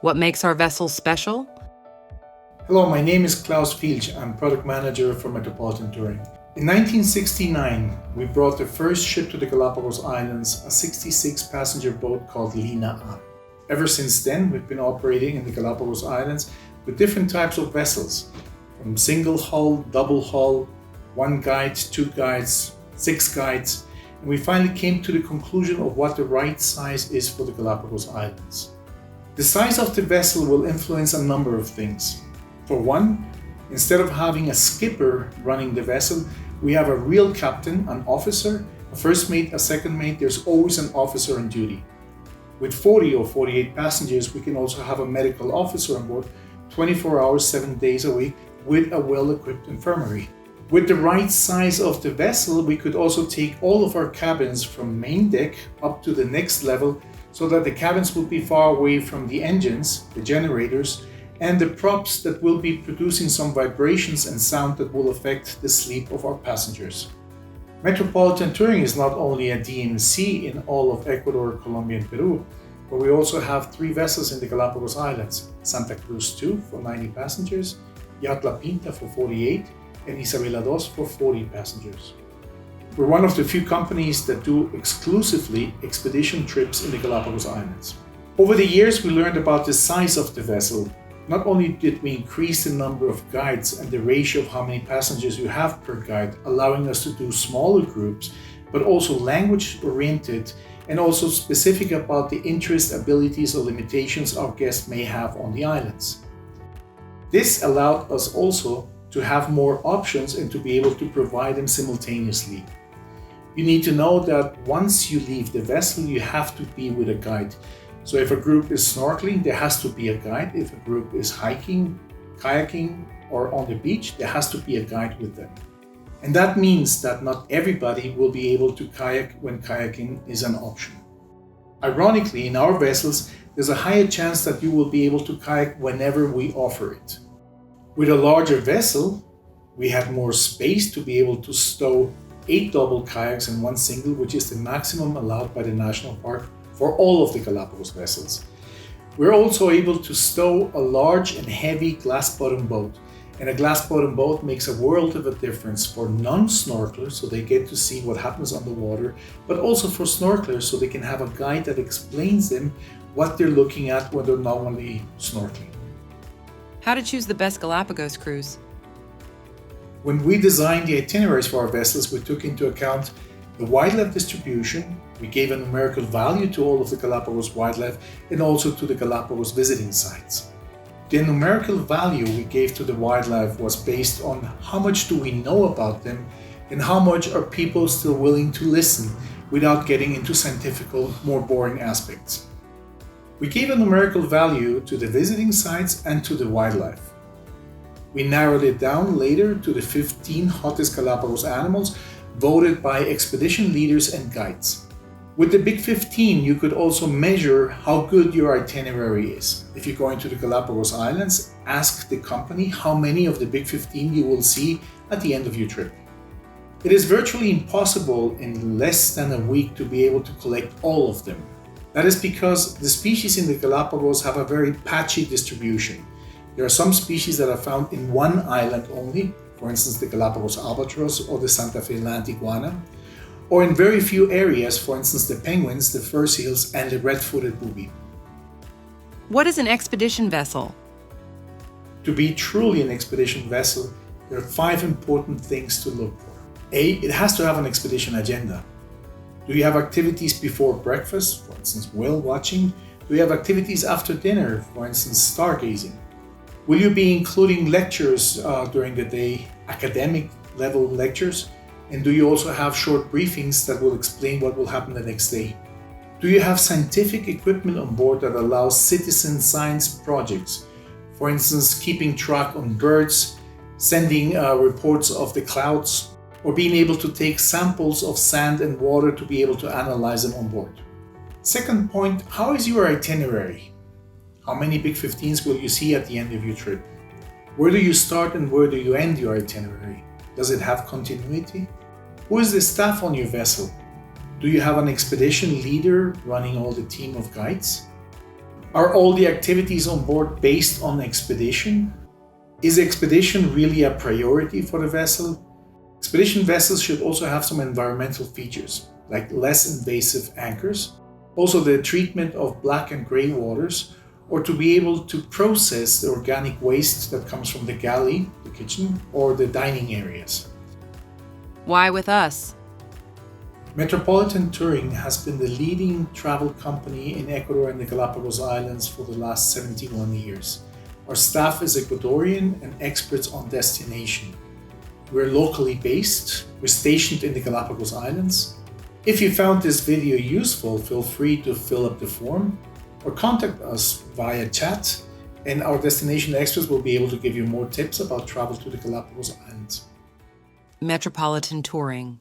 What makes our vessels special? Hello, my name is Klaus Fielch. I'm product manager for Metropolitan Touring. In 1969, we brought the first ship to the Galapagos Islands, a 66-passenger boat called Lina A. Ever since then, we've been operating in the Galapagos Islands with different types of vessels, from single hull, double hull, 1 guide, 2 guides, 6 guides, and we finally came to the conclusion of what the right size is for the Galapagos Islands. The size of the vessel will influence a number of things. For one, instead of having a skipper running the vessel, we have a real captain, an officer, a first mate, a second mate. There's always an officer on duty. With 40 or 48 passengers, we can also have a medical officer on board 24 hours, 7 days a week with a well-equipped infirmary. With the right size of the vessel, we could also take all of our cabins from main deck up to the next level so that the cabins will be far away from the engines, the generators, and the props that will be producing some vibrations and sound that will affect the sleep of our passengers. Metropolitan Touring is not only a DMC in all of Ecuador, Colombia, and Peru, but we also have 3 vessels in the Galapagos Islands: Santa Cruz 2 for 90 passengers, Yacht La Pinta for 48, and Isabela 2 for 40 passengers. We're one of the few companies that do exclusively expedition trips in the Galapagos Islands. Over the years, we learned about the size of the vessel. Not only did we increase the number of guides and the ratio of how many passengers you have per guide, allowing us to do smaller groups, but also language-oriented and also specific about the interests, abilities, or limitations our guests may have on the islands. This allowed us also to have more options and to be able to provide them simultaneously. You need to know that once you leave the vessel, you have to be with a guide. So if a group is snorkeling, there has to be a guide. If a group is hiking, kayaking, or on the beach, there has to be a guide with them. And that means that not everybody will be able to kayak when kayaking is an option. Ironically, in our vessels, there's a higher chance that you will be able to kayak whenever we offer it. With a larger vessel, we had more space to be able to stow 8 double kayaks and 1 single, which is the maximum allowed by the national park for all of the Galapagos vessels. We're also able to stow a large and heavy glass-bottom boat. And a glass-bottom boat makes a world of a difference for non-snorkelers, so they get to see what happens on the water, but also for snorkelers, so they can have a guide that explains them what they're looking at when they're normally snorkeling. How to choose the best Galapagos cruise? When we designed the itineraries for our vessels, we took into account the wildlife distribution. We gave a numerical value to all of the Galapagos wildlife and also to the Galapagos visiting sites. The numerical value we gave to the wildlife was based on how much do we know about them and how much are people still willing to listen without getting into scientific, more boring aspects. We gave a numerical value to the visiting sites and to the wildlife. We narrowed it down later to the 15 hottest Galapagos animals voted by expedition leaders and guides. With the Big 15, you could also measure how good your itinerary is. If you're going to the Galapagos Islands, ask the company how many of the Big 15 you will see at the end of your trip. It is virtually impossible in less than a week to be able to collect all of them. That is because the species in the Galapagos have a very patchy distribution. There are some species that are found in one island only, for instance the Galapagos albatross or the Santa Fe land iguana, or in very few areas, for instance the penguins, the fur seals, and the red-footed booby. What is an expedition vessel? To be truly an expedition vessel, there are 5 important things to look for. A, it has to have an expedition agenda. Do you have activities before breakfast, for instance whale watching? Do you have activities after dinner, for instance stargazing? Will you be including lectures during the day, academic level lectures? And do you also have short briefings that will explain what will happen the next day? Do you have scientific equipment on board that allows citizen science projects? For instance, keeping track on birds, sending reports of the clouds, or being able to take samples of sand and water to be able to analyze them on board. Second point, how is your itinerary? How many Big 15s will you see at the end of your trip? Where do you start and where do you end your itinerary? Does it have continuity? Who is the staff on your vessel? Do you have an expedition leader running all the team of guides? Are all the activities on board based on expedition? Is expedition really a priority for the vessel? Expedition vessels should also have some environmental features, like less invasive anchors, also the treatment of black and gray waters, or to be able to process the organic waste that comes from the galley, the kitchen, or the dining areas. Why with us? Metropolitan Touring has been the leading travel company in Ecuador and the Galapagos Islands for the last 71 years. Our staff is Ecuadorian and experts on destination. We're locally based. We're stationed in the Galapagos Islands. If you found this video useful, feel free to fill up the form or contact us via chat, and our destination experts will be able to give you more tips about travel to the Galapagos Islands. Metropolitan Touring.